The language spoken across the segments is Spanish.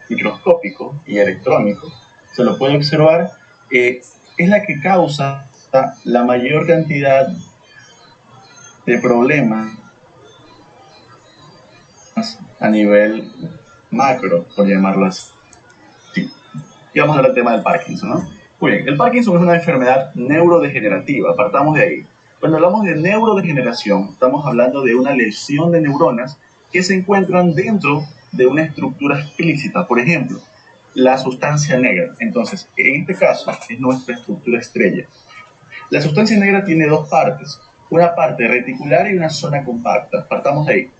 microscópico y electrónico, se lo puede observar, es la que causa la mayor cantidad de problemas a nivel macro, por llamarlo así. Y vamos a hablar del tema del Parkinson, ¿no? Muy bien, el Parkinson es una enfermedad neurodegenerativa, partamos de ahí. Cuando hablamos de neurodegeneración, estamos hablando de una lesión de neuronas que se encuentran dentro de una estructura explícita, por ejemplo, la sustancia negra. Entonces, en este caso, es nuestra estructura estrella. La sustancia negra tiene dos partes, una parte reticular y una zona compacta. Partamos de ahí.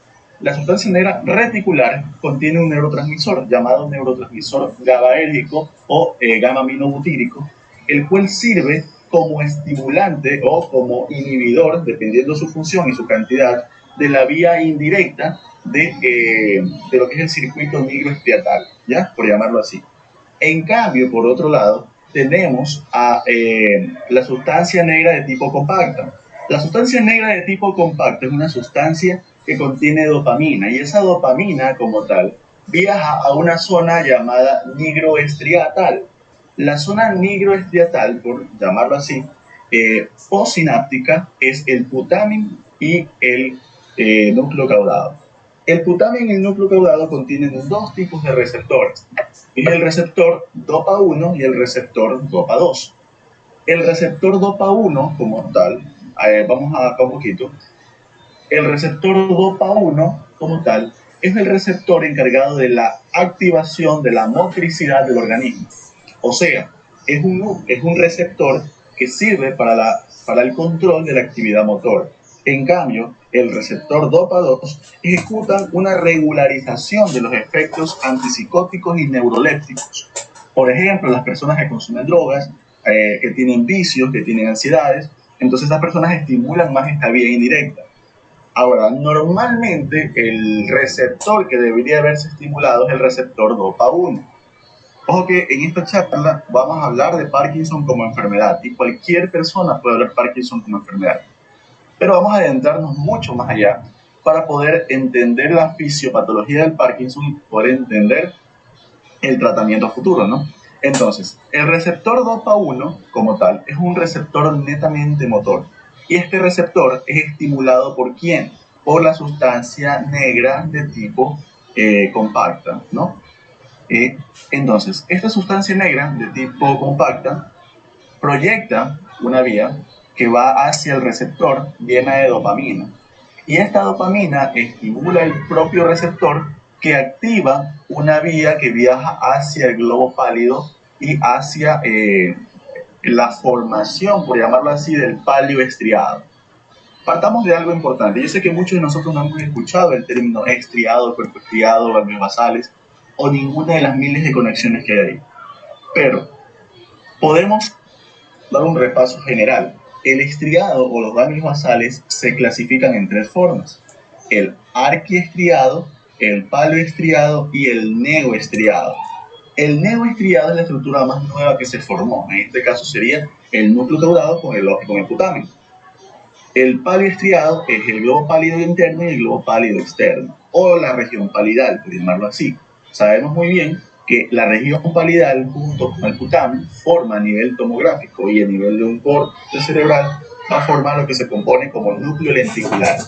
La sustancia negra reticular contiene un neurotransmisor llamado neurotransmisor GABAérgico o gamma-aminobutírico, el cual sirve como estimulante o como inhibidor, dependiendo su función y su cantidad, de la vía indirecta de lo que es el circuito nigroestriatal, ¿ya? Por llamarlo así. En cambio, por otro lado, tenemos a la sustancia negra de tipo compacta. La sustancia negra de tipo compacto es una sustancia que contiene dopamina y esa dopamina como tal viaja a una zona llamada nigroestriatal. La zona nigroestriatal, por llamarlo así, postsináptica es el putamen y el núcleo caudado. El putamen y el núcleo caudado contienen dos tipos de receptores. Es el receptor DOPA1 y el receptor DOPA2. El receptor DOPA1 como tal, vamos a acá un poquito, el receptor DOPA1 como tal es el receptor encargado de la activación de la motricidad del organismo. O sea, es un receptor que sirve para el control de la actividad motora. En cambio, el receptor DOPA2 ejecuta una regularización de los efectos antipsicóticos y neurolépticos. Por ejemplo, las personas que consumen drogas, que tienen vicios, que tienen ansiedades, entonces estas personas estimulan más esta vía indirecta. Ahora, normalmente el receptor que debería haberse estimulado es el receptor DOPA1. Ojo que en esta charla vamos a hablar de Parkinson como enfermedad y cualquier persona puede hablar de Parkinson como enfermedad. Pero vamos a adentrarnos mucho más allá para poder entender la fisiopatología del Parkinson y poder entender el tratamiento futuro, ¿no? Entonces, el receptor DOPA1 como tal es un receptor netamente motor. Y este receptor es estimulado ¿por quién? Por la sustancia negra de tipo compacta, ¿no? Entonces, esta sustancia negra de tipo compacta proyecta una vía que va hacia el receptor llena de dopamina. Y esta dopamina estimula el propio receptor que activa una vía que viaja hacia el globo pálido y hacia la formación, por llamarlo así, del palio estriado. Partamos de algo importante. Yo sé que muchos de nosotros no hemos escuchado el término estriado, cuerpo estriado, ganglios basales o ninguna de las miles de conexiones que hay ahí. Pero podemos dar un repaso general. El estriado o los ganglios basales se clasifican en tres formas: el arquiestriado, el paloestriado y el neoestriado. El neoestriado es la estructura más nueva que se formó. En este caso sería el núcleo caudado con el putamen. El paloestriado es el globo pálido interno y el globo pálido externo, o la región palidal, por llamarlo así. Sabemos muy bien que la región palidal junto con el putamen forma a nivel tomográfico y a nivel de un corte cerebral va a formar lo que se compone como núcleo lenticular.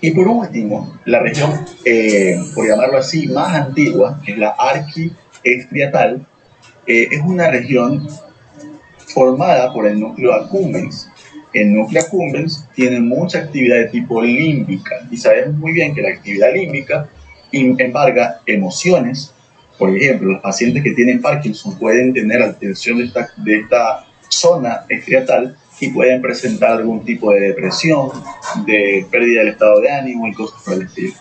Y por último, la región, por llamarlo así, más antigua, que es la arquiestriatal, es una región formada por el núcleo accumbens. El núcleo accumbens tiene mucha actividad de tipo límbica y sabemos muy bien que la actividad límbica embarga emociones. Por ejemplo, los pacientes que tienen Parkinson pueden tener alteración de esta zona estriatal y pueden presentar algún tipo de depresión, de pérdida del estado de ánimo y cosas por el estilo.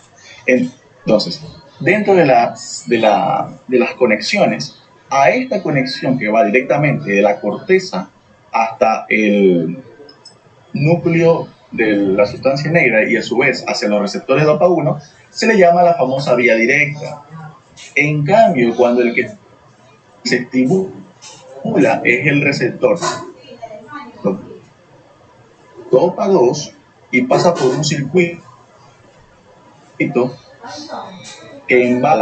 Entonces, dentro de las conexiones, a esta conexión que va directamente de la corteza hasta el núcleo de la sustancia negra y a su vez hacia los receptores DOPA1, se le llama la famosa vía directa. En cambio, cuando el que se estimula es el receptor DOPA2 y pasa por un circuito que invade a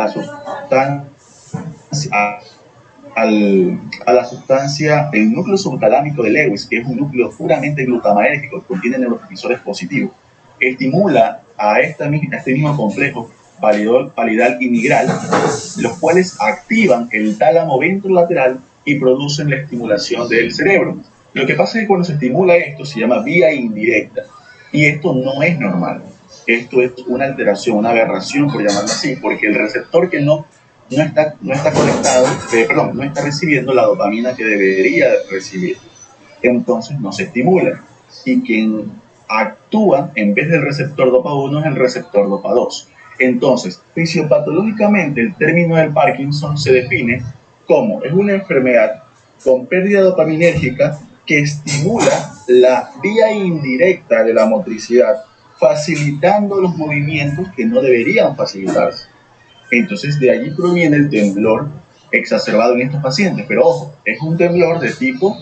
la sustancia, el núcleo subtalámico de Lewis, que es un núcleo puramente glutamatérgico que contiene neurotransmisores positivos. Estimula a este mismo complejo palidal y migral, los cuales activan el tálamo ventrolateral y producen la estimulación del cerebro. Lo que pasa es que cuando se estimula esto se llama vía indirecta, y esto no es normal. Esto es una alteración, una aberración, por llamarlo así, porque el receptor que no está conectado, no está recibiendo la dopamina que debería recibir. Entonces no se estimula. Y quien actúa en vez del receptor DOPA1 es el receptor DOPA2. Entonces, fisiopatológicamente, el término del Parkinson se define como es una enfermedad con pérdida dopaminérgica que estimula la vía indirecta de la motricidad, facilitando los movimientos que no deberían facilitarse. Entonces, de allí proviene el temblor exacerbado en estos pacientes. Pero ojo, es un temblor de tipo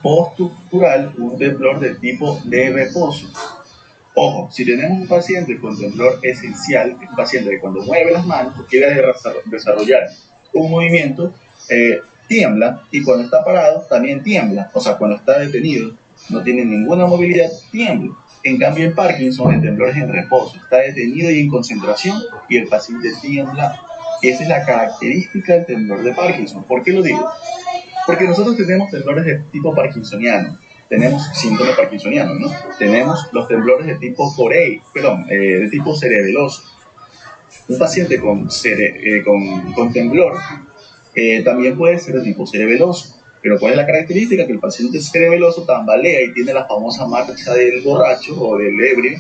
postural, un temblor de tipo de reposo. Ojo, si tenemos un paciente con temblor esencial, es un paciente que cuando mueve las manos o quiere desarrollar un movimiento, tiembla, y cuando está parado también tiembla. O sea, cuando está detenido, no tiene ninguna movilidad, tiembla. En cambio, en Parkinson, el temblor es en reposo, está detenido y en concentración, y el paciente tiembla. Esa es la característica del temblor de Parkinson. ¿Por qué lo digo? Porque nosotros tenemos temblores de tipo parkinsoniano, tenemos síndrome parkinsoniano, ¿no? Tenemos los temblores de tipo de tipo cerebeloso. Un paciente con temblor también puede ser de tipo cerebeloso. Pero ¿cuál es la característica? Que el paciente cerebeloso tambalea y tiene la famosa marcha del borracho o del ebrio,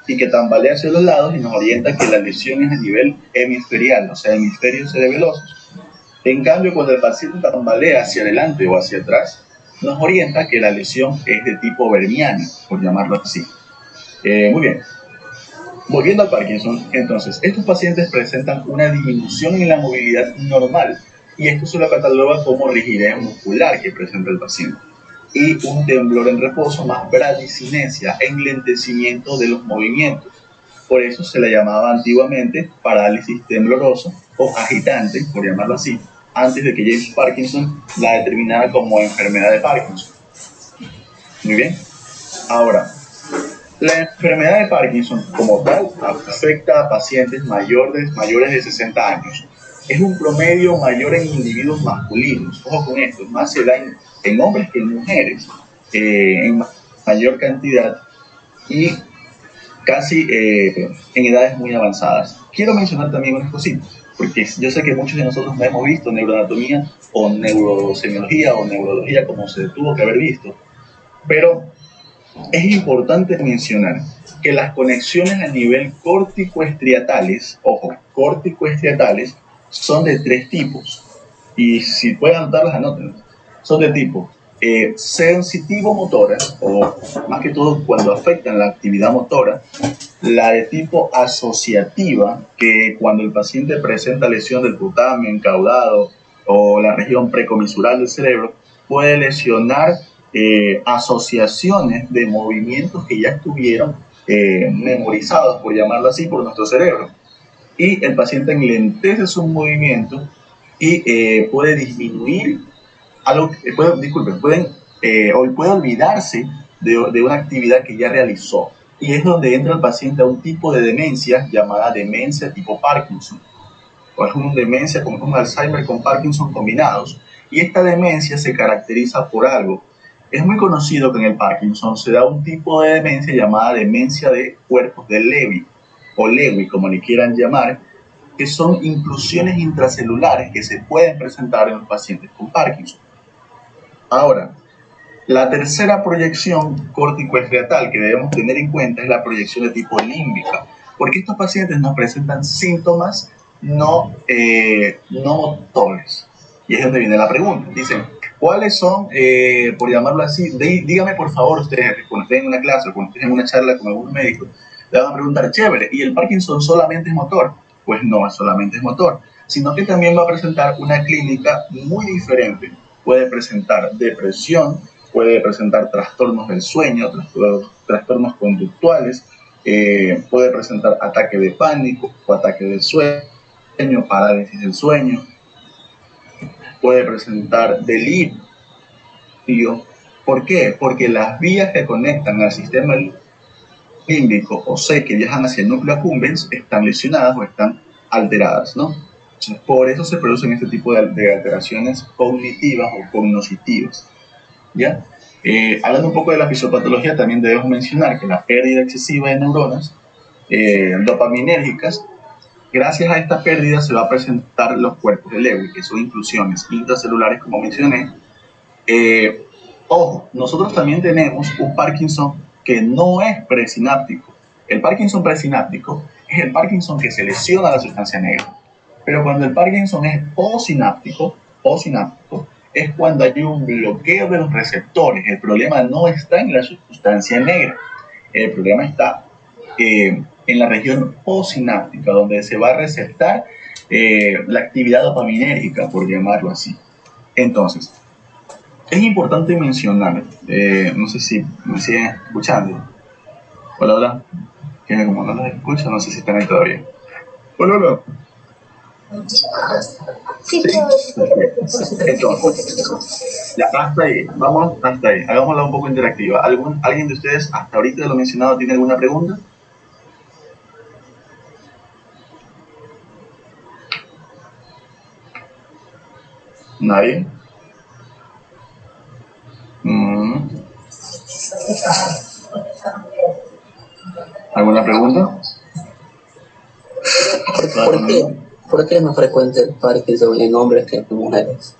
y que tambalea hacia los lados y nos orienta que la lesión es a nivel hemisferial, o sea, hemisferios cerebelosos. En cambio, cuando el paciente tambalea hacia adelante o hacia atrás, nos orienta que la lesión es de tipo vermiana, por llamarlo así. Muy bien. Volviendo al Parkinson, entonces, estos pacientes presentan una disminución en la movilidad normal, y esto se lo cataloga como rigidez muscular que presenta el paciente, y un temblor en reposo más bradicinesia, enlentecimiento de los movimientos. Por eso se le llamaba antiguamente parálisis temblorosa o agitante, por llamarlo así, antes de que James Parkinson la determinara como enfermedad de Parkinson. Muy bien. Ahora, la enfermedad de Parkinson, como tal, afecta a pacientes mayores de 60 años. Es un promedio mayor en individuos masculinos. Ojo con esto, más se da en hombres que en mujeres, en mayor cantidad, y casi en edades muy avanzadas. Quiero mencionar también unas cositas, porque yo sé que muchos de nosotros no hemos visto neuroanatomía o neurosemiología o neurología como se tuvo que haber visto, pero es importante mencionar que las conexiones a nivel córtico-estriatales, ojo, córtico-estriatales, son de 3 tipos. Y si pueden anotarlas, anótenlas. Son de tipo sensitivo-motora, o más que todo cuando afectan la actividad motora. La de tipo asociativa, que cuando el paciente presenta lesión del putamen, caudado o la región precomisural del cerebro, puede lesionar asociaciones de movimientos que ya estuvieron memorizados, por llamarlo así, por nuestro cerebro. Y el paciente enlentece sus movimientos y puede disminuir puede olvidarse de una actividad que ya realizó. Y es donde entra el paciente a un tipo de demencia llamada demencia tipo Parkinson. O es una demencia como un Alzheimer con Parkinson combinados. Y esta demencia se caracteriza por algo. Es muy conocido que en el Parkinson se da un tipo de demencia llamada demencia de cuerpos de Lewy, o Lewy como le quieran llamar, que son inclusiones intracelulares que se pueden presentar en los pacientes con Parkinson. Ahora, la tercera proyección córtico-estriatal que debemos tener en cuenta es la proyección de tipo límbica, porque estos pacientes nos presentan síntomas no motores. Y es donde viene la pregunta. Dicen, ¿cuáles son, por llamarlo así, dígame por favor ustedes, cuando estén en una clase o cuando estén en una charla con algún médico, le van a preguntar, chévere, ¿y el Parkinson solamente es motor? Pues no solamente es motor, sino que también va a presentar una clínica muy diferente. Puede presentar depresión, puede presentar trastornos del sueño, trastornos conductuales, puede presentar ataque de pánico o ataque del sueño, parálisis del sueño, puede presentar delirio. ¿Por qué? Porque las vías que conectan al sistema límbico o C que viajan hacia el núcleo accumbens están lesionadas o están alteradas, ¿no? Entonces, por eso se producen este tipo de alteraciones cognitivas o cognoscitivas, ¿ya? Hablando un poco de la fisiopatología, también debemos mencionar que la pérdida excesiva de neuronas dopaminérgicas, gracias a esta pérdida se va a presentar los cuerpos de Lewy, que son inclusiones intracelulares, como mencioné. Ojo, nosotros también tenemos un Parkinson que no es presináptico. El Parkinson presináptico es el Parkinson que se lesiona la sustancia negra. Pero cuando el Parkinson es posináptico, es cuando hay un bloqueo de los receptores. El problema no está en la sustancia negra. El problema está en la región posináptica, donde se va a receptar la actividad dopaminérgica, por llamarlo así. Entonces, es importante mencionar, no sé si me siguen escuchando. Hola, hola. Que como no los escucho, no sé si están ahí todavía. Hola, hola. Sí. Entonces, ya hasta ahí, vamos hasta ahí. Hagámosla un poco interactiva. ¿Alguien de ustedes hasta ahorita de lo mencionado tiene alguna pregunta? ¿Nadie? ¿Alguna pregunta? ¿Por qué es más frecuente el Parkinson en hombres que en mujeres?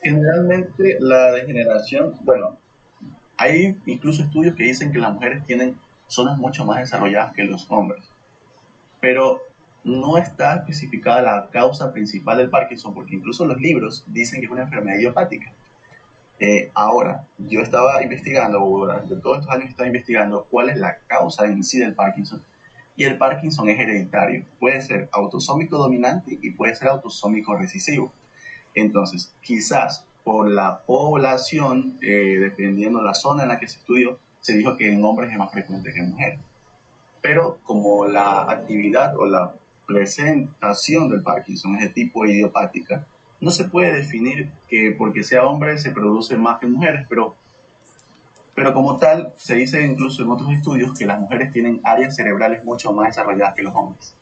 Generalmente la degeneración, bueno, hay incluso estudios que dicen que las mujeres tienen zonas mucho más desarrolladas que los hombres, pero no está especificada la causa principal del Parkinson, porque incluso los libros dicen que es una enfermedad idiopática. Ahora, yo estaba investigando, durante todos estos años estaba investigando cuál es la causa en sí del Parkinson, y el Parkinson es hereditario. Puede ser autosómico dominante y puede ser autosómico recesivo. Entonces, quizás por la población, dependiendo de la zona en la que se estudió, se dijo que en hombres es más frecuente que en mujeres. Pero como la actividad o la presentación del Parkinson es de tipo idiopática, no se puede definir que porque sea hombre se produce más que mujeres, pero como tal se dice incluso en otros estudios que las mujeres tienen áreas cerebrales mucho más desarrolladas que los hombres.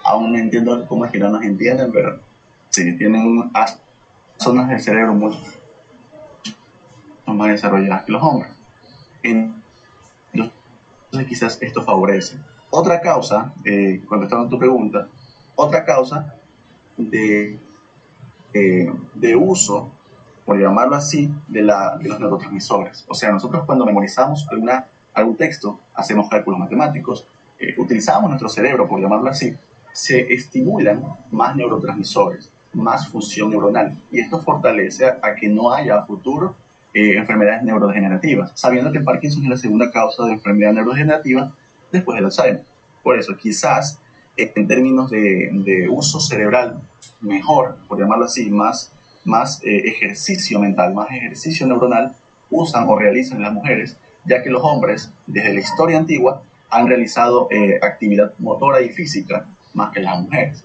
Aún no entiendo cómo es que no nos entienden, pero sí, tienen zonas del cerebro mucho más desarrolladas que los hombres. Entonces quizás esto favorece. Otra causa, contestando tu pregunta, otra causa de uso, por llamarlo así, de los neurotransmisores. O sea, nosotros cuando memorizamos algún texto, hacemos cálculos matemáticos, utilizamos nuestro cerebro, por llamarlo así, se estimulan más neurotransmisores, más función neuronal, y esto fortalece a que no haya a futuro enfermedades neurodegenerativas, sabiendo que el Parkinson es la segunda causa de enfermedad neurodegenerativa después del Alzheimer. Por eso, quizás en términos de uso cerebral mejor, por llamarlo así, más ejercicio mental, más ejercicio neuronal, usan o realizan las mujeres, ya que los hombres, desde la historia antigua, han realizado actividad motora y física más que las mujeres.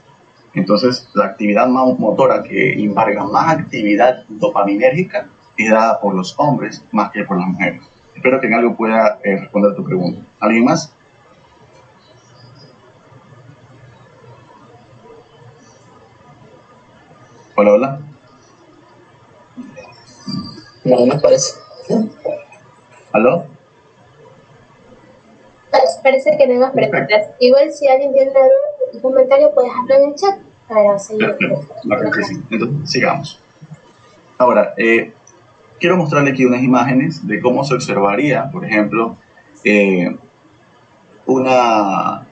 Entonces, la actividad motora que embarga más actividad dopaminérgica es dada por los hombres más que por las mujeres. Espero que en algo pueda responder tu pregunta. ¿Alguien más? Hola, hola. No me parece. ¿Aló? Parece que no hay más preguntas. Igual si alguien tiene un comentario, puedes dejarlo en el chat para seguir. Perfecto. Sí. Entonces, sigamos. Ahora, quiero mostrarle aquí unas imágenes de cómo se observaría, por ejemplo, una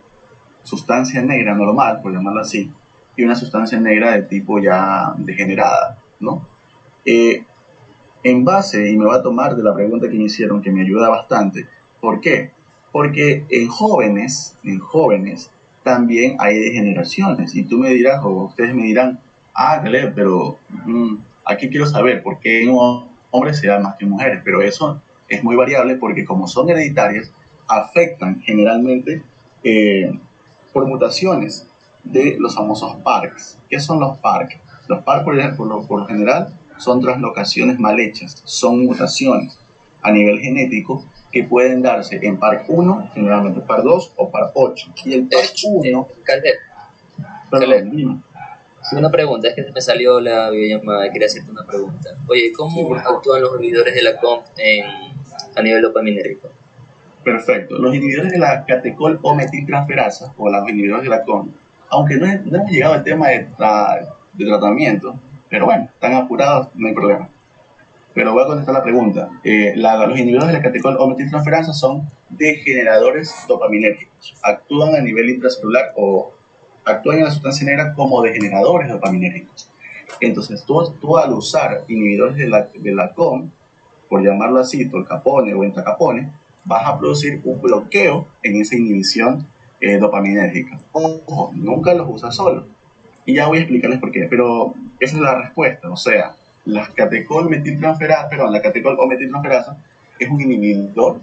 sustancia negra normal, por llamarlo así, y una sustancia negra de tipo ya degenerada, ¿no? En base, y me va a tomar de la pregunta que me hicieron, que me ayuda bastante. ¿Por qué? Porque en jóvenes también hay degeneraciones, y tú me dirás, o ustedes me dirán, Caleb, pero aquí quiero saber por qué en hombres se da más que en mujeres, pero eso es muy variable porque como son hereditarias, afectan generalmente por mutaciones de los famosos PARCs. ¿Qué son los PARC? Los PARC por lo general son translocaciones mal hechas, son mutaciones a nivel genético que pueden darse en PARC1, generalmente PARC2 o PARC8. Y el PARC1... Caleb, una pregunta, es que me salió la videollamada y quería hacerte una pregunta. Oye, ¿cómo actúan los inhibidores de la COMT a nivel dopaminérgico? Perfecto. Los inhibidores de la catecol o metiltransferasa, o los inhibidores de la COMT, aunque no hemos llegado al tema de tratamiento, pero bueno, están apurados, no hay problema. Pero voy a contestar la pregunta. Los inhibidores de la catecol o metiltransferasa son degeneradores dopaminérgicos. Actúan a nivel intracelular o actúan en la sustancia negra como degeneradores dopaminérgicos. Entonces, tú al usar inhibidores de la COM, por llamarlo así, tolcapone o entacapone, vas a producir un bloqueo en esa inhibición dopaminérgica. Ojo, nunca los usas solo. Y ya voy a explicarles por qué, pero esa es la respuesta. O sea, la catecol o metiltransferasa es un inhibidor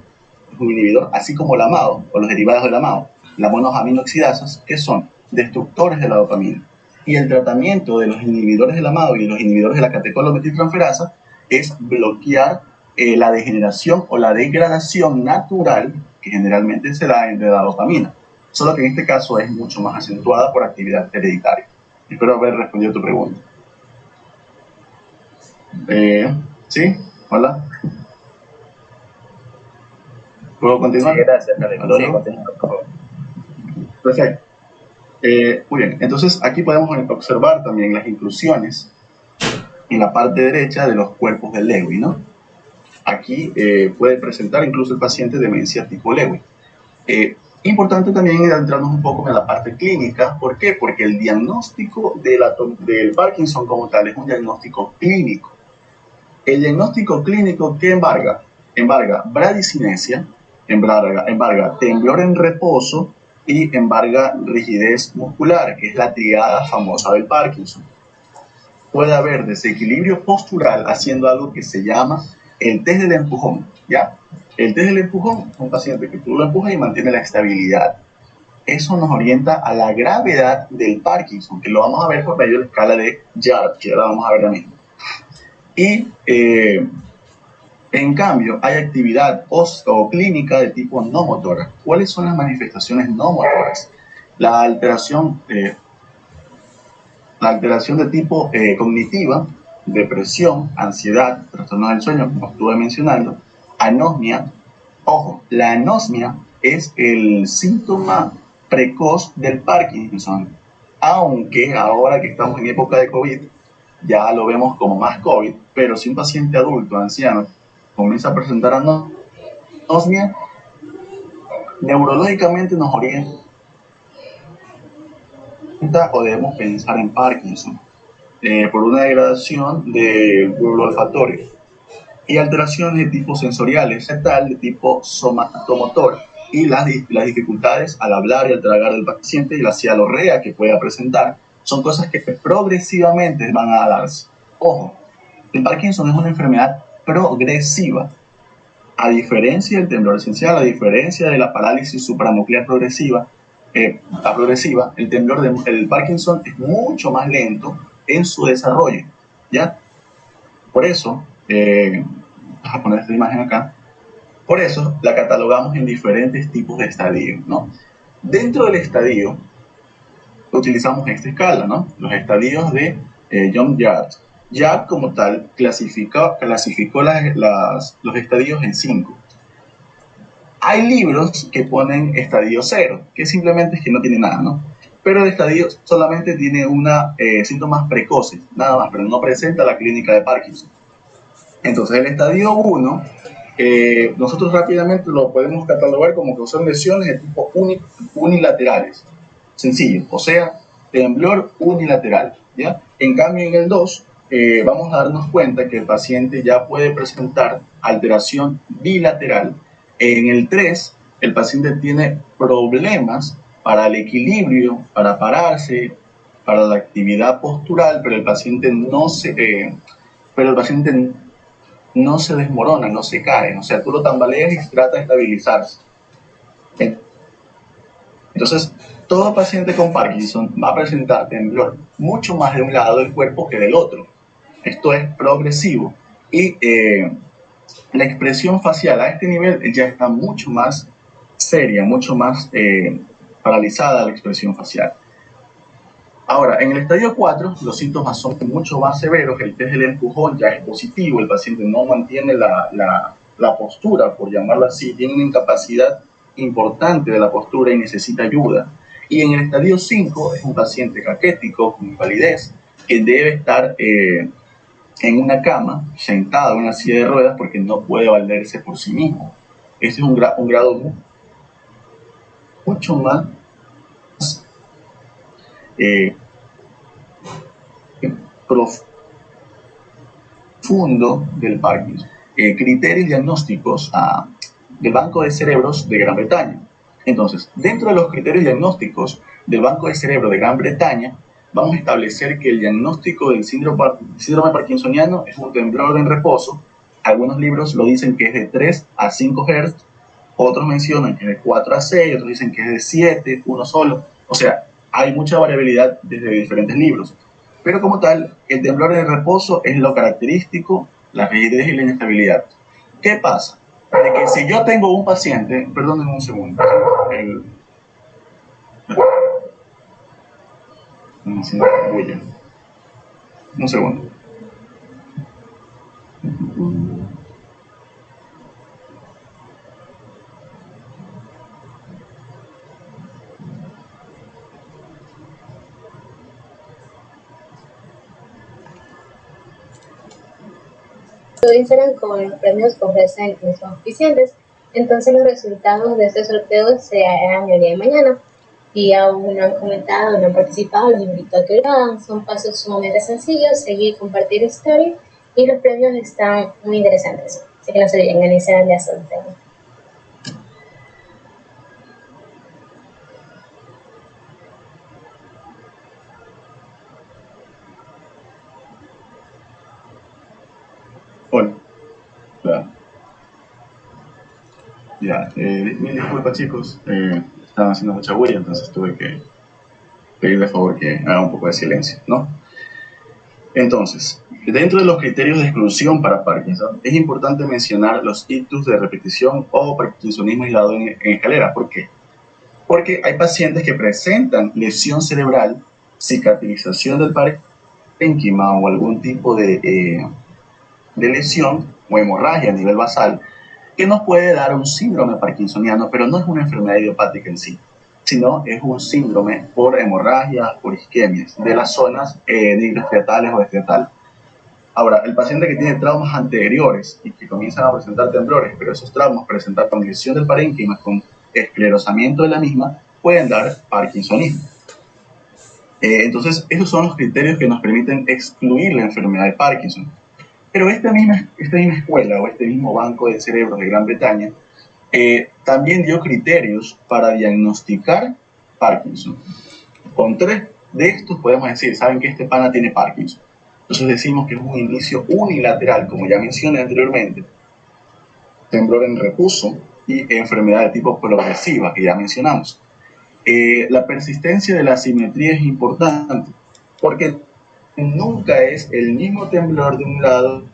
así como la MAO o los derivados de la MAO, las monoaminoxidasas, que son destructores de la dopamina. Y el tratamiento de los inhibidores de la MAO y los inhibidores de la catecol o metiltransferasa es bloquear la degeneración o la degradación natural que generalmente se da entre la dopamina, solo que en este caso es mucho más acentuada por actividad hereditaria. Espero haber respondido a tu pregunta. ¿Sí? ¿Hola? ¿Puedo continuar? Sí, gracias, Caleb. Sí, continúa, por favor. Perfecto. Muy bien, entonces aquí podemos observar también las inclusiones en la parte derecha de los cuerpos de Lewy, ¿no? Aquí puede presentar incluso el paciente demencia tipo Lewy. Importante también adentrarnos un poco en la parte clínica. ¿Por qué? Porque el diagnóstico del Parkinson como tal es un diagnóstico clínico. El diagnóstico clínico, ¿qué embarga? Embarga bradicinesia, embarga temblor en reposo y embarga rigidez muscular, que es la triada famosa del Parkinson. Puede haber desequilibrio postural haciendo algo que se llama el test del empujón, ¿ya? El test del empujón es un paciente que tú lo empujas y mantiene la estabilidad. Eso nos orienta a la gravedad del Parkinson, que lo vamos a ver por medio de la escala de Yarp, que ya la vamos a ver ahora mismo. Y en cambio, hay actividad o clínica de tipo no motora. ¿Cuáles son las manifestaciones no motoras? La alteración de tipo cognitiva, depresión, ansiedad, trastornos del sueño, como estuve mencionando, anosmia. Ojo, la anosmia es el síntoma precoz del Parkinson, aunque ahora que estamos en época de COVID, ya lo vemos como más COVID, pero si un paciente adulto, anciano, comienza a presentar anosmia, neurológicamente nos orienta o debemos pensar en Parkinson, por una degradación del bulbo olfatorio y alteraciones de tipo sensoriales, tal de tipo somatomotor, y las dificultades al hablar y al tragar del paciente y la cialorrea que pueda presentar son cosas que progresivamente van a darse. Ojo, el Parkinson es una enfermedad progresiva. A diferencia del temblor esencial, a diferencia de la parálisis supranuclear progresiva, el Parkinson es mucho más lento en su desarrollo, ¿ya? Por eso, vamos a poner esta imagen acá, por eso la catalogamos en diferentes tipos de estadio, ¿no? Dentro del estadio, utilizamos esta escala, ¿no? Los estadios de John Yarp. Yarp, como tal, clasificó los estadios en 5. Hay libros que ponen estadio 0, que simplemente es que no tiene nada, ¿no? Pero el estadio solamente tiene síntomas precoces, nada más, pero no presenta la clínica de Parkinson. Entonces, el estadio 1, nosotros rápidamente lo podemos catalogar como que son lesiones de tipo unilaterales. Sencillo, o sea, temblor unilateral, ¿ya? En cambio, en el 2, vamos a darnos cuenta que el paciente ya puede presentar alteración bilateral. En el 3, el paciente tiene problemas para el equilibrio, para pararse, para la actividad postural, pero el paciente no se desmorona, no se cae. O sea, tú lo tambaleas y trata de estabilizarse. Entonces, todo paciente con Parkinson va a presentar temblor mucho más de un lado del cuerpo que del otro. Esto es progresivo y la expresión facial a este nivel ya está mucho más seria, mucho más paralizada la expresión facial. Ahora, en el estadio 4, los síntomas son mucho más severos, el test del empujón ya es positivo, el paciente no mantiene la postura, por llamarlo así, tiene una incapacidad importante de la postura y necesita ayuda. Y en el estadio 5 es un paciente caquético, con invalidez, que debe estar en una cama, sentado en una silla de ruedas, porque no puede valerse por sí mismo. Ese es un grado mucho más profundo del Parkinson. Criterios diagnósticos del Banco de Cerebros de Gran Bretaña. Entonces, dentro de los criterios diagnósticos del Banco de Cerebro de Gran Bretaña, vamos a establecer que el diagnóstico del síndrome parkinsoniano es un temblor en reposo. Algunos libros lo dicen que es de 3 a 5 Hz, otros mencionan que es de 4 a 6, otros dicen que es de 7, uno solo. O sea, hay mucha variabilidad desde diferentes libros. Pero como tal, el temblor en reposo es lo característico, la rigidez y la inestabilidad. ¿Qué pasa? De que si yo tengo un paciente, perdónenme un segundo, un segundo. Instagram con los premios que ofrecen los auspiciantes. Entonces los resultados de este sorteo se harán el día de mañana. Y aún no han comentado, no han participado, los invito a que lo hagan. Son pasos sumamente sencillos, seguir, compartir story y los premios están muy interesantes. Así que no se olviden, en Instagram ya sorteo. Hola. Ya, mil disculpas chicos, estaban haciendo mucha bulla, entonces tuve que pedirle favor que haga un poco de silencio, ¿no? Entonces, dentro de los criterios de exclusión para Parkinson, es importante mencionar los ictus de repetición o parkinsonismo aislado en escalera. ¿Por qué? Porque hay pacientes que presentan lesión cerebral, cicatrización del parénquima o algún tipo de lesión o hemorragia a nivel basal que nos puede dar un síndrome parkinsoniano, pero no es una enfermedad idiopática en sí, sino es un síndrome por hemorragias, por isquemias de las zonas nigroestriatales o estriatales. Ahora, el paciente que tiene traumas anteriores y que comienzan a presentar temblores, pero esos traumas presentan con lesión del parénquima, con esclerosamiento de la misma, pueden dar parkinsonismo. Entonces, esos son los criterios que nos permiten excluir la enfermedad de Parkinson. Pero esta misma escuela o este mismo Banco de Cerebros de Gran Bretaña también dio criterios para diagnosticar Parkinson. Con 3 de estos podemos decir, saben que este pana tiene Parkinson. Entonces decimos que es un inicio unilateral, como ya mencioné anteriormente, temblor en reposo y enfermedad de tipo progresiva, que ya mencionamos. La persistencia de la asimetría es importante, porque nunca es el mismo temblor de un lado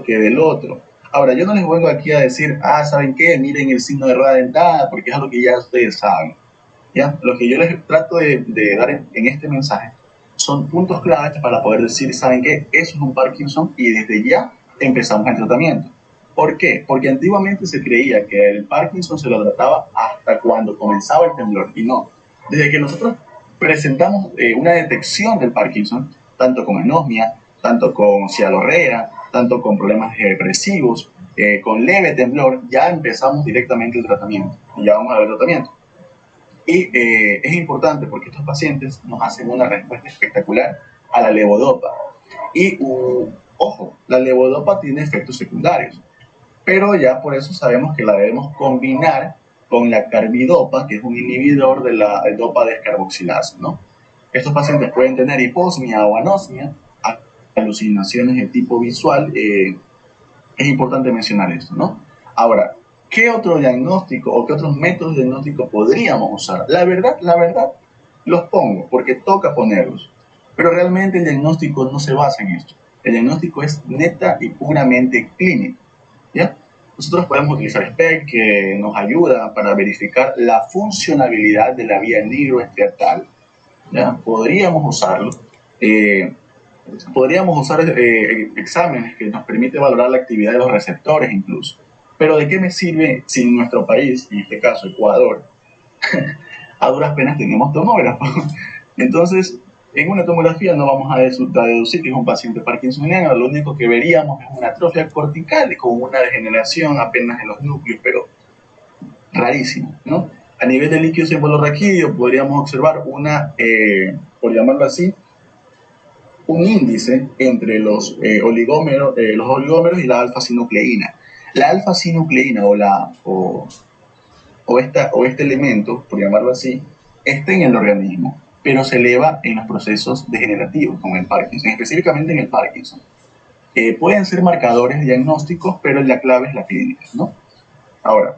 que del otro. Ahora, yo no les vengo aquí a decir, ¿saben qué? Miren el signo de rueda dentada, porque es algo que ya ustedes saben. ¿Ya? Lo que yo les trato de dar en este mensaje son puntos claves para poder decir, ¿saben qué? Eso es un Parkinson y desde ya empezamos el tratamiento. ¿Por qué? Porque antiguamente se creía que el Parkinson se lo trataba hasta cuando comenzaba el temblor y no. Desde que nosotros presentamos una detección del Parkinson, tanto con anosmia, tanto con cialorrea, tanto con problemas depresivos, con leve temblor, ya empezamos directamente el tratamiento y ya vamos a ver el tratamiento. Y es importante porque estos pacientes nos hacen una respuesta espectacular a la levodopa. Y, ojo, la levodopa tiene efectos secundarios, pero ya por eso sabemos que la debemos combinar con la carbidopa, que es un inhibidor de la dopa descarboxilasa, ¿no? Estos pacientes pueden tener hiposmia o anosmia, alucinaciones de tipo visual, es importante mencionar esto, ¿no? Ahora, ¿qué otro diagnóstico o qué otros métodos de diagnóstico podríamos usar? La verdad, los pongo porque toca ponerlos. Pero realmente el diagnóstico no se basa en esto. El diagnóstico es neta y puramente clínico, ¿ya? Nosotros podemos utilizar SPECT, que nos ayuda para verificar la funcionabilidad de la vía nigroestriatal, ¿ya? Podríamos usar exámenes que nos permiten valorar la actividad de los receptores incluso. Pero ¿de qué me sirve si en nuestro país, en este caso Ecuador, a duras penas tenemos tomógrafo? Entonces, en una tomografía no vamos a deducir que es un paciente parkinsoniano, lo único que veríamos es una atrofia cortical con una degeneración apenas en los núcleos, pero rarísimo, ¿no? A nivel de líquido cefalorraquídeo podríamos observar por llamarlo así, un índice entre los oligómeros y la alfa-sinucleína. La alfa-sinucleína este elemento, por llamarlo así, está en el organismo, pero se eleva en los procesos degenerativos, como el Parkinson, específicamente en el Parkinson. Pueden ser marcadores diagnósticos, pero la clave es la clínica, ¿no? Ahora,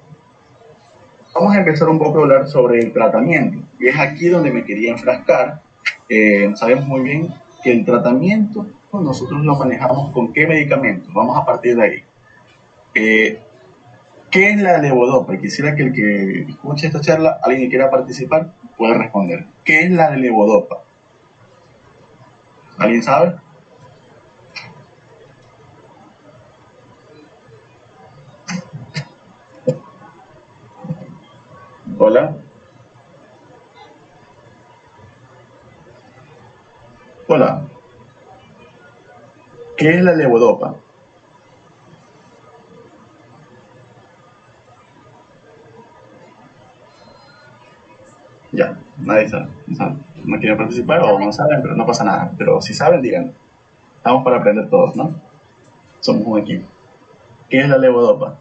vamos a empezar un poco a hablar sobre el tratamiento, y es aquí donde me quería enfrascar. Sabemos muy bien que el tratamiento nosotros lo manejamos con qué medicamentos. Vamos a partir de ahí. ¿Qué es la levodopa? Y quisiera que el que escuche esta charla, alguien que quiera participar, pueda responder. ¿Qué es la levodopa? ¿Alguien sabe? Hola. Hola. ¿Qué es la levodopa? Ya, nadie sabe. No quieren participar o no saben, pero no pasa nada. Pero si saben, digan. Estamos para aprender todos, ¿no? Somos un equipo. ¿Qué es la levodopa?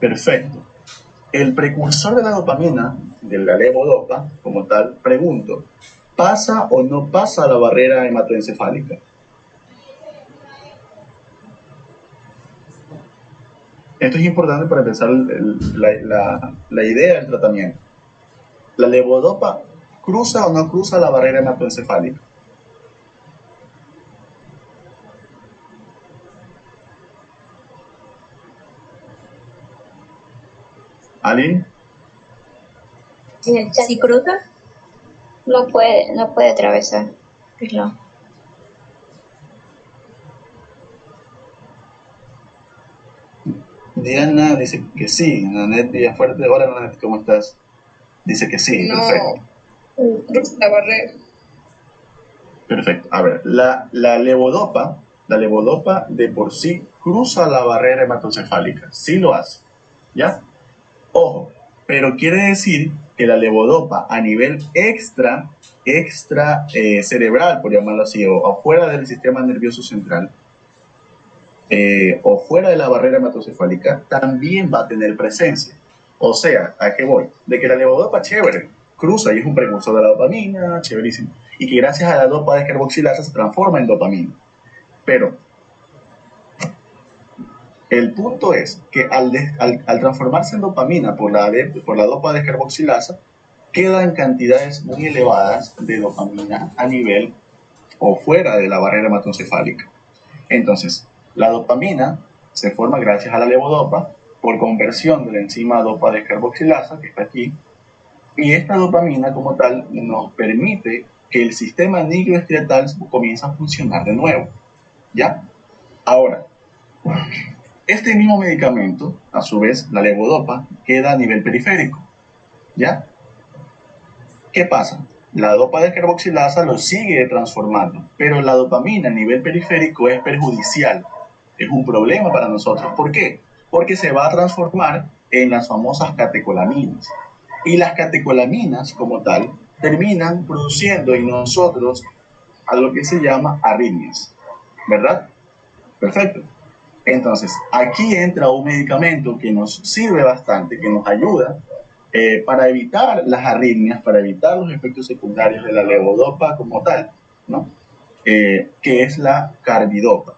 Perfecto. El precursor de la dopamina, de la levodopa, como tal, pregunto, ¿pasa o no pasa la barrera hematoencefálica? Esto es importante para empezar la idea del tratamiento. ¿La levodopa cruza o no cruza la barrera hematoencefálica? ¿Alguien? En el chat. Si cruza, no puede atravesar. Claro. Diana dice que sí. Nanet Villafuerte, hola Nanet, ¿cómo estás? Dice que sí, No, perfecto. cruza la barrera. Perfecto. A ver, la levodopa de por sí cruza la barrera hematoencefálica. Sí lo hace, ¿ya? Ojo, pero quiere decir que la levodopa a nivel extra cerebral, por llamarlo así, o fuera del sistema nervioso central, o fuera de la barrera hematoencefálica, también va a tener presencia. O sea, ¿a qué voy? De que la levodopa, chévere, cruza y es un precursor de la dopamina, chéverísimo. Y que gracias a la dopa descarboxilasa se transforma en dopamina. Pero el punto es que al transformarse en dopamina por la dopa descarboxilasa, quedan cantidades muy elevadas de dopamina a nivel o fuera de la barrera hematoencefálica. Entonces, la dopamina se forma gracias a la levodopa por conversión de la enzima dopa descarboxilasa, que está aquí, y esta dopamina como tal nos permite que el sistema nigroestriatal comience a funcionar de nuevo, ¿ya? Ahora, este mismo medicamento, a su vez, la levodopa, queda a nivel periférico, ¿ya? ¿Qué pasa? La dopa descarboxilasa lo sigue transformando, pero la dopamina a nivel periférico es perjudicial, es un problema para nosotros. ¿Por qué? Porque se va a transformar en las famosas catecolaminas. Y las catecolaminas, como tal, terminan produciendo en nosotros algo que se llama arritmias, ¿verdad? Perfecto. Entonces, aquí entra un medicamento que nos sirve bastante, que nos ayuda para evitar las arritmias, para evitar los efectos secundarios de la levodopa como tal, ¿no? que es la carbidopa.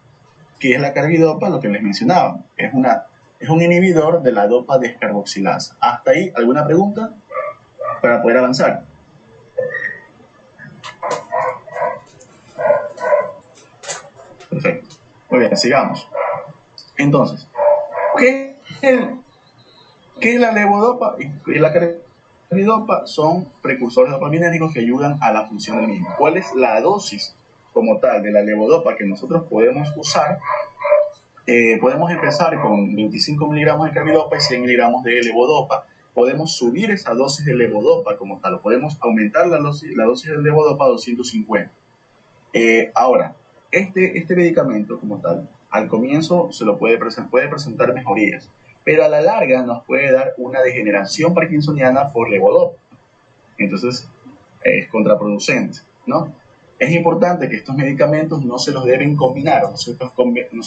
¿Qué es la carbidopa? Lo que les mencionaba, es un inhibidor de la dopa descarboxilasa. ¿Hasta ahí alguna pregunta para poder avanzar? Perfecto. Muy bien, sigamos. Entonces, ¿qué es la levodopa y la carbidopa? Son precursores dopaminérgicos que ayudan a la función del mismo. ¿Cuál es la dosis como tal de la levodopa que nosotros podemos usar? Podemos empezar con 25 miligramos de carbidopa y 100 miligramos de levodopa. Podemos subir esa dosis de levodopa como tal, o podemos aumentar la dosis de levodopa a 250. Ahora, este medicamento como tal, al comienzo puede presentar mejorías, pero a la larga nos puede dar una degeneración parkinsoniana por levodopa. Entonces, es contraproducente, ¿no? Es importante que estos medicamentos no se los deben combinar, no se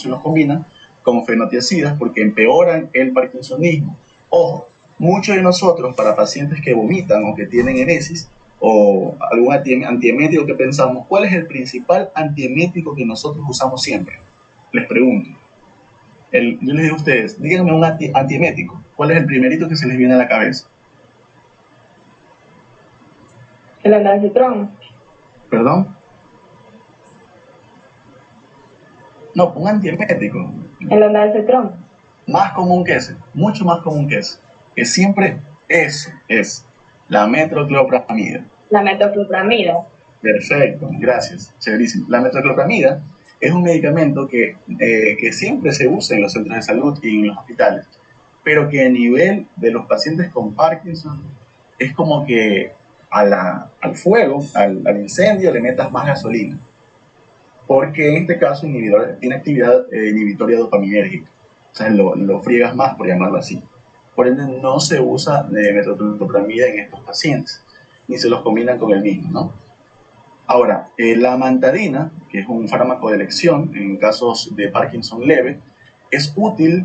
los combinan con fenotiazidas porque empeoran el parkinsonismo. Ojo, muchos de nosotros, para pacientes que vomitan o que tienen emesis, o algún antiemético que pensamos, ¿cuál es el principal antiemético que nosotros usamos siempre? Les pregunto. Yo les digo a ustedes, díganme un antiemético. ¿Cuál es el primerito que se les viene a la cabeza? El ondansetron. ¿Perdón? No, un antiemético. El ondansetron. Más común que ese, mucho más común que ese. Que siempre es la metoclopramida. La metoclopramida. Perfecto, gracias, chéverísimo. La metoclopramida es un medicamento que siempre se usa en los centros de salud y en los hospitales, pero que a nivel de los pacientes con Parkinson es como que al fuego, al incendio, le metas más gasolina, porque en este caso tiene actividad inhibitoria dopaminérgica, o sea, lo friegas más, por llamarlo así. Por ende, no se usa metoclopramida en estos pacientes, ni se los combinan con el mismo, ¿no? Ahora, la amantadina, que es un fármaco de elección en casos de Parkinson leve, es útil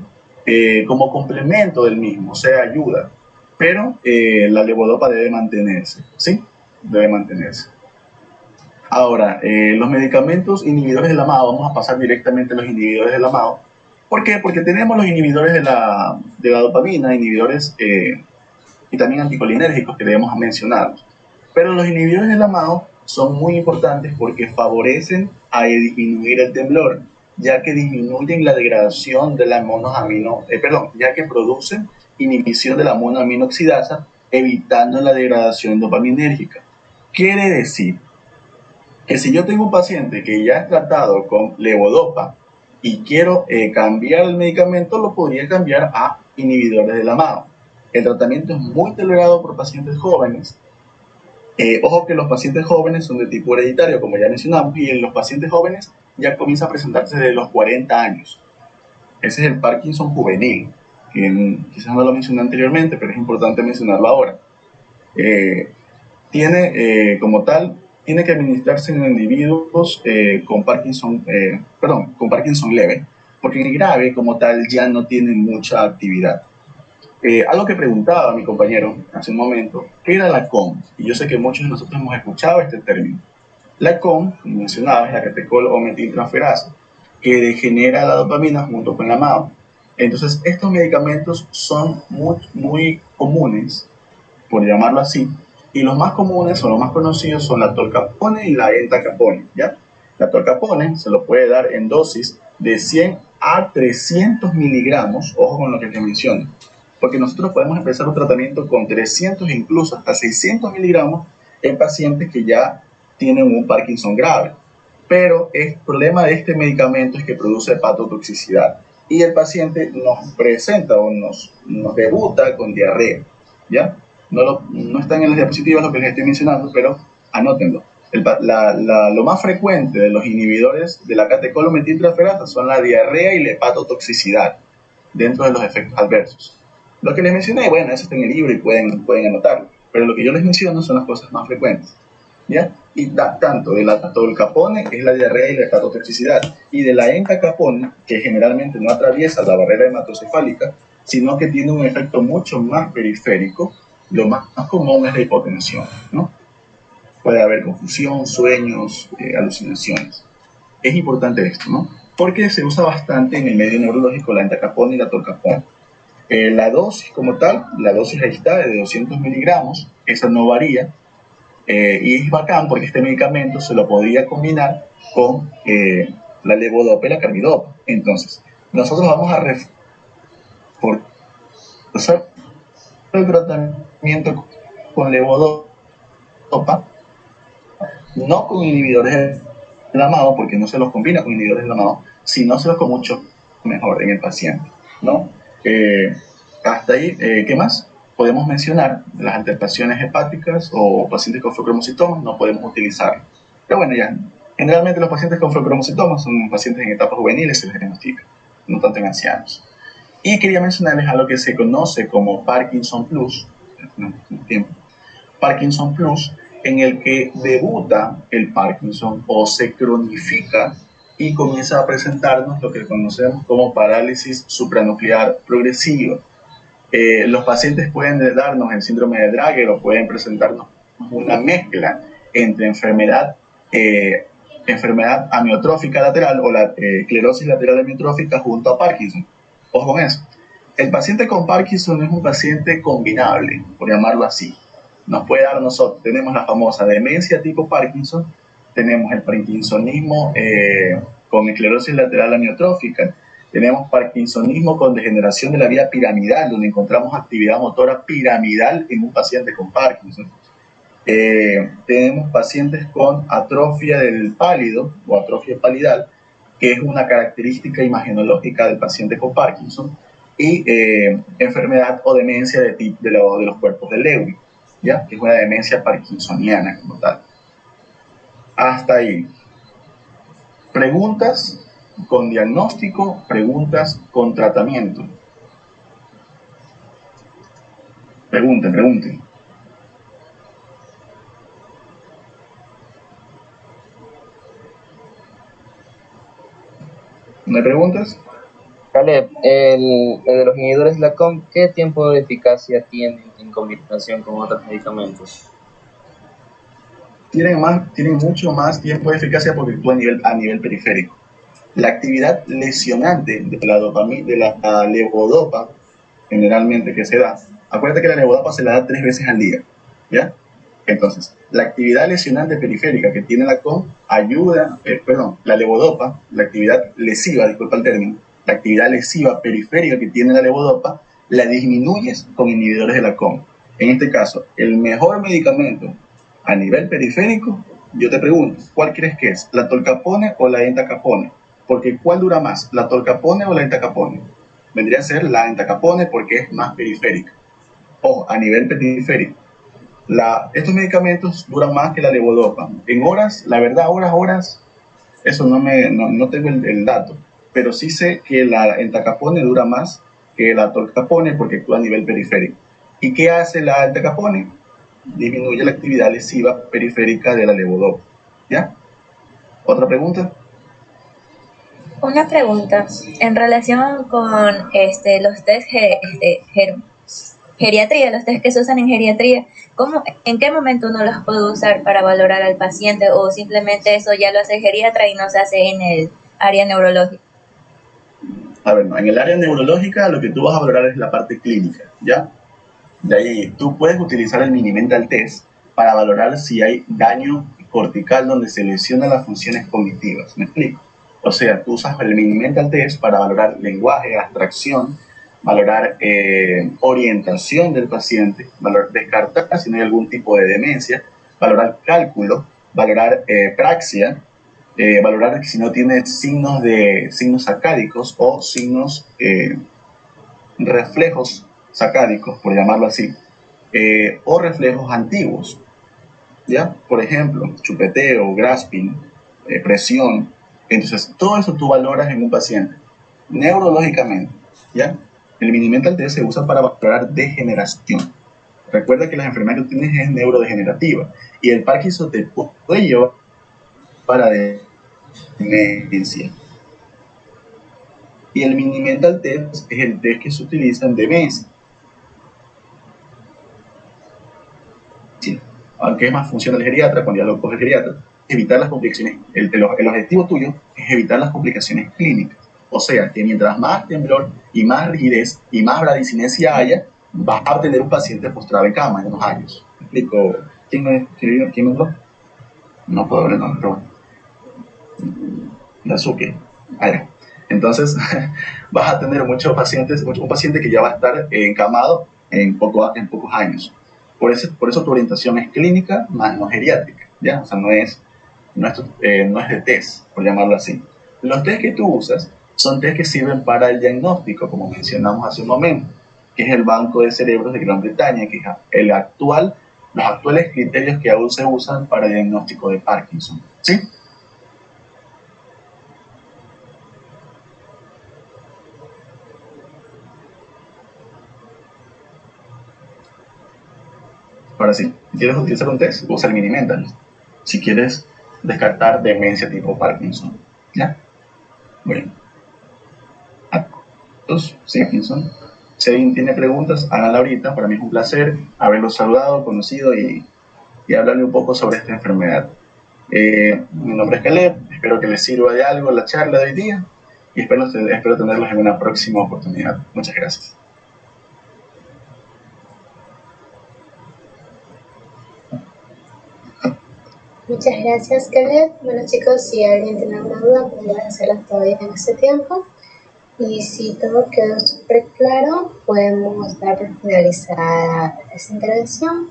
como complemento del mismo, o sea, ayuda, pero la levodopa debe mantenerse, ¿sí? Debe mantenerse. Ahora, los medicamentos inhibidores de la MAO, vamos a pasar directamente a los inhibidores de la MAO. ¿Por qué? Porque tenemos los inhibidores de la dopamina, inhibidores y también anticolinérgicos que debemos mencionar. Pero los inhibidores de la MAO son muy importantes porque favorecen a disminuir el temblor, ya que disminuyen la degradación de la ya que producen inhibición de la monoaminoxidasa, evitando la degradación dopaminérgica. Quiere decir que si yo tengo un paciente que ya es tratado con levodopa y quiero cambiar el medicamento, lo podría cambiar a inhibidores de la MAO. El tratamiento es muy tolerado por pacientes jóvenes. Ojo que los pacientes jóvenes son de tipo hereditario, como ya mencionamos, y en los pacientes jóvenes ya comienza a presentarse desde los 40 años. Ese es el Parkinson juvenil, que quizás no lo mencioné anteriormente, pero es importante mencionarlo ahora. Como tal, tiene que administrarse en individuos con Parkinson leve, porque en el grave, como tal, ya no tiene mucha actividad. Algo que preguntaba mi compañero hace un momento, ¿qué era la COM? Y yo sé que muchos de nosotros hemos escuchado este término. La COM, como mencionaba, es la catecol o metiltransferasa, que degenera la dopamina junto con la MAO. Entonces, estos medicamentos son muy comunes, por llamarlo así, y los más comunes o los más conocidos son la tolcapone y la entacapone, ¿ya? La tolcapone se lo puede dar en dosis de 100 a 300 miligramos, ojo con lo que te menciono, porque nosotros podemos empezar un tratamiento con 300 e incluso hasta 600 miligramos en pacientes que ya tienen un Parkinson grave. Pero el problema de este medicamento es que produce hepatotoxicidad y el paciente nos presenta o nos debuta con diarrea, ¿ya? No están en las diapositivas lo que les estoy mencionando, pero anótenlo. Lo más frecuente de los inhibidores de la catecol o metiltransferasa son la diarrea y la hepatotoxicidad dentro de los efectos adversos. Lo que les mencioné, bueno, eso está en el libro y pueden anotarlo, pero lo que yo les menciono son las cosas más frecuentes, ¿ya? Y tanto de la tolcapone, que es la diarrea y la hepatotoxicidad, y de la entacapone, que generalmente no atraviesa la barrera hematocefálica, sino que tiene un efecto mucho más periférico, lo más común es la hipotensión, ¿no? Puede haber confusión, sueños, alucinaciones. Es importante esto, ¿no? Porque se usa bastante en el medio neurológico la entacapona y la tolcapona. La dosis como tal, la dosis ahí está de 200 miligramos, esa no varía, y es bacán porque este medicamento se lo podía combinar con la levodopa y la carbidopa. Entonces, nosotros vamos a reforzar el tratamiento con levodopa, no con inhibidores del amado, porque no se los combina con inhibidores del amado, sino se los con mucho mejor en el paciente, ¿no? Hasta ahí, ¿qué más? Podemos mencionar las alteraciones hepáticas o pacientes con feocromocitomas, no podemos utilizarlo. Pero bueno, ya, generalmente los pacientes con feocromocitomas son pacientes en etapas juveniles, se les diagnostica, no tanto en ancianos. Y quería mencionarles algo que se conoce como Parkinson Plus, Parkinson Plus, en el que debuta el Parkinson o se cronifica y comienza a presentarnos lo que conocemos como parálisis supranuclear progresiva. Los pacientes pueden darnos el síndrome de Drager o pueden presentarnos una mezcla entre enfermedad amiotrófica lateral o la esclerosis lateral amiotrófica junto a Parkinson. Ojo con eso. El paciente con Parkinson es un paciente combinable, por llamarlo así. Nos puede dar a nosotros, tenemos la famosa demencia tipo Parkinson, tenemos el parkinsonismo con esclerosis lateral amiotrófica, tenemos parkinsonismo con degeneración de la vía piramidal, donde encontramos actividad motora piramidal en un paciente con Parkinson. Tenemos pacientes con atrofia del pálido o atrofia palidal, que es una característica imagenológica del paciente con Parkinson, y enfermedad o demencia de los cuerpos de Lewy, ¿ya? Que es una demencia parkinsoniana como tal. Hasta ahí. Preguntas con diagnóstico, preguntas con tratamiento. Pregunten. ¿No hay preguntas? Caleb, el de los inhibidores de la COM, ¿qué tiempo de eficacia tienen en combinación con otros medicamentos? Tienen mucho más tiempo de eficacia porque actúan a nivel periférico. La actividad lesionante de la dopamina, de la levodopa, generalmente que se da, acuérdate que la levodopa se la da 3 veces al día, ¿ya? Entonces, la actividad lesionante periférica que tiene la COM ayuda, la levodopa, la actividad lesiva, disculpa el término, la actividad lesiva periférica que tiene la levodopa, la disminuyes con inhibidores de la COM. En este caso, el mejor medicamento a nivel periférico, yo te pregunto, ¿cuál crees que es? ¿La tolcapone o la entacapone? Porque ¿cuál dura más? ¿La tolcapone o la entacapone? Vendría a ser la entacapone porque es más periférica. Ojo, a nivel periférico. Estos medicamentos duran más que la levodopa. En horas, la verdad, horas, eso no tengo el dato. Pero sí sé que la entacapone dura más que la tolcapone porque actúa a nivel periférico. ¿Y qué hace la entacapone? Disminuye la actividad lesiva periférica de la levodopa. ¿Ya? ¿Otra pregunta? Una pregunta en relación con los test geriatría, los test que se usan en geriatría, ¿en qué momento uno los puede usar para valorar al paciente o simplemente eso ya lo hace el geriatra y no se hace en el área neurológica? A ver, no, en el área neurológica lo que tú vas a valorar es la parte clínica, ¿ya? De ahí tú puedes utilizar el Mini-Mental Test para valorar si hay daño cortical donde se lesionan las funciones cognitivas. ¿Me explico? O sea, tú usas el Mini-Mental Test para valorar lenguaje, abstracción, valorar orientación del paciente, descartar si no hay algún tipo de demencia, valorar cálculo, valorar praxia, valorar si no tiene signos sacádicos o reflejos sacádicos, por llamarlo así, o reflejos antiguos, ¿ya? Por ejemplo, chupeteo, grasping, presión. Entonces, todo eso tú valoras en un paciente neurológicamente, ¿ya? El Mini-Mental Test se usa para valorar degeneración. Recuerda que las enfermedades que tienes es neurodegenerativa y el Parkinson te puede llevar para demencia. Y el Mini-Mental Test es el test que se utiliza en demencia. Sí. Aunque es más función del geriatra, cuando ya lo coge el geriatra, evitar las complicaciones, el objetivo tuyo es evitar las complicaciones clínicas. O sea, que mientras más temblor y más rigidez y más bradicinesia haya, vas a tener un paciente postrado en cama en unos años. ¿Me explico? ¿Quién me habló? No puedo ver el nombre, pero bueno. Yasuke. Allá. Entonces, vas a tener muchos pacientes, un paciente que ya va a estar encamado en pocos años. Por eso tu orientación es clínica más no geriátrica, ¿ya? O sea, no es de test, por llamarlo así. Los test que tú usas son test que sirven para el diagnóstico, como mencionamos hace un momento, que es el Banco de Cerebros de Gran Bretaña, que es los actuales criterios que aún se usan para el diagnóstico de Parkinson, ¿sí? Ahora sí, si quieres utilizar un test, usa el Mini-Mental. Si quieres descartar demencia tipo Parkinson, ¿ya? Bueno. Entonces, sí, Parkinson. Si alguien tiene preguntas, háganla ahorita. Para mí es un placer haberlos saludado, conocido y hablarle un poco sobre esta enfermedad. Mi nombre es Caleb, espero que les sirva de algo la charla de hoy día y espero tenerlos en una próxima oportunidad. Muchas gracias. Muchas gracias, Caleb. Bueno, chicos, si alguien tiene alguna duda, pueden hacerla todavía en este tiempo. Y si todo quedó súper claro, podemos dar por finalizada esta intervención.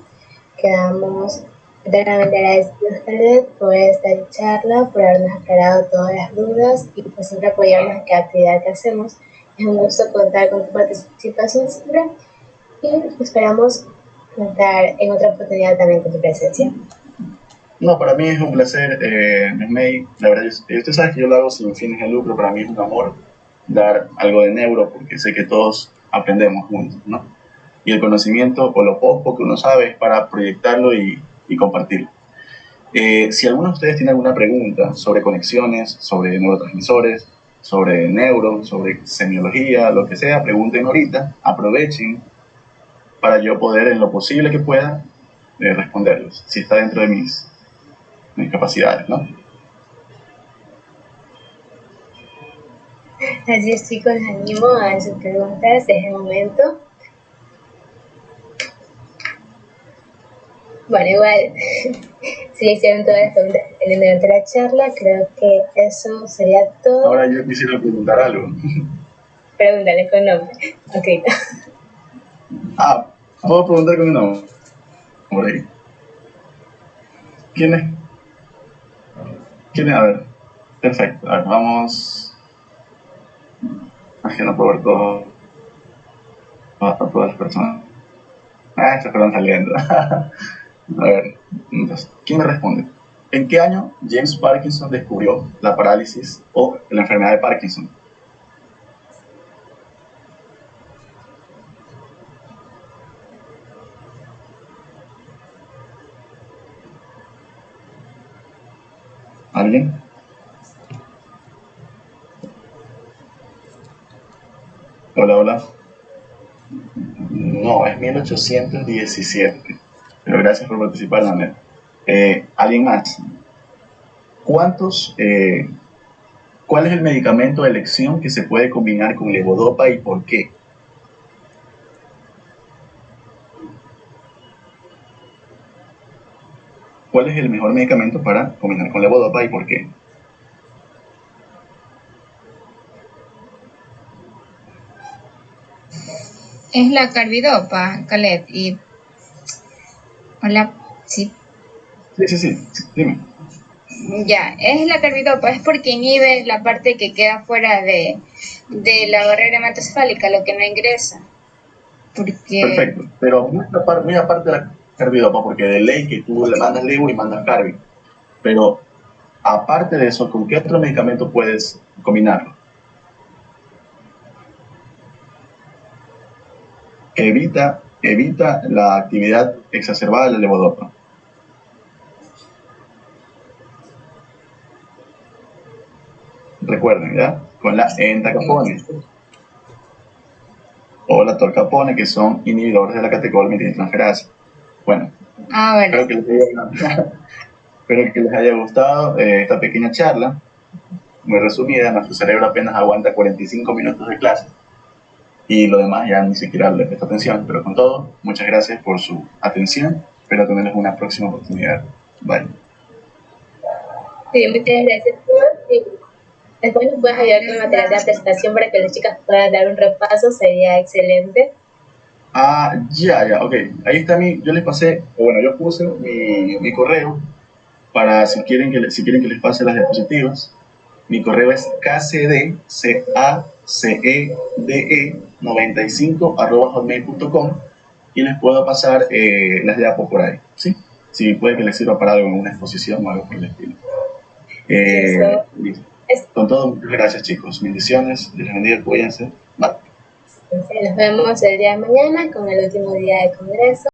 Quedamos eternamente agradecidos, Caleb, por esta charla, por habernos aclarado todas las dudas y por siempre apoyarnos en cada actividad que hacemos. Es un gusto contar con tu participación siempre y esperamos contar en otra oportunidad también con tu presencia. No, para mí es un placer, May. La verdad, usted sabe que yo lo hago sin fines de lucro. Para mí es un amor dar algo de neuro porque sé que todos aprendemos juntos, ¿no? Y el conocimiento, o lo poco que uno sabe, es para proyectarlo y compartirlo. Si alguno de ustedes tiene alguna pregunta sobre conexiones, sobre neurotransmisores, sobre neuro, sobre semiología, lo que sea, pregunten ahorita, aprovechen para yo poder, en lo posible que pueda, responderlos, si está dentro de mis capacidades, ¿no? Así es, chicos, les animo a sus preguntas desde el momento. Bueno, igual, si hicieron todas las preguntas durante la charla, creo que eso sería todo. Ahora yo quisiera preguntar algo. Pregúntale con nombre. Ok. ¿Puedo preguntar con nombre? Por ahí. ¿Quién es? A ver, perfecto. A ver, vamos. Es que no puedo ver a todas las personas. Se fueron saliendo. A ver, entonces, ¿quién me responde? ¿En qué año James Parkinson descubrió la parálisis o la enfermedad de Parkinson? ¿Alguien? Hola. No, es 1817. Pero gracias por participar, Daniel. ¿Alguien más? ¿Cuál es el medicamento de elección que se puede combinar con levodopa y por qué? ¿Cuál es el mejor medicamento para combinar con levodopa y por qué? Es la carbidopa, Caleb, y... Hola, sí. Sí, dime. Ya, es la carbidopa, es porque inhibe la parte que queda fuera de la barrera hematocefálica, lo que no ingresa. Porque... Perfecto, pero muy aparte de la carbidopa, porque de ley que tú le mandas levo y mandas carbi. Pero aparte de eso, ¿con qué otro medicamento puedes combinarlo? Evita la actividad exacerbada de la levodopa. Recuerden, ¿ya? Con la entacapone o la torcapone, que son inhibidores de la catecolaminetransferasa. Bueno, bueno. creo que Espero que les haya gustado esta pequeña charla, muy resumida. Nuestro cerebro apenas aguanta 45 minutos de clase y lo demás ya ni siquiera le presta atención. Pero con todo, muchas gracias por su atención. Espero tenerles una próxima oportunidad. Bye. Sí, muchas gracias, Juan. Y después nos puedes ayudar con el material de presentación para que las chicas puedan dar un repaso, sería excelente. Ya, ok. Ahí está yo les pasé, o bueno, yo puse mi correo para si quieren que les pase las diapositivas. Mi correo es kcde95@hotmail.com y les puedo pasar las diapos por ahí, ¿sí? Sí, puede que les sirva para algo en una exposición o algo por el estilo. Listo. Con todo, muchas gracias, chicos. Bendiciones, Dios les bendiga, cuídense. Bye. Nos vemos el día de mañana con el último día de congreso.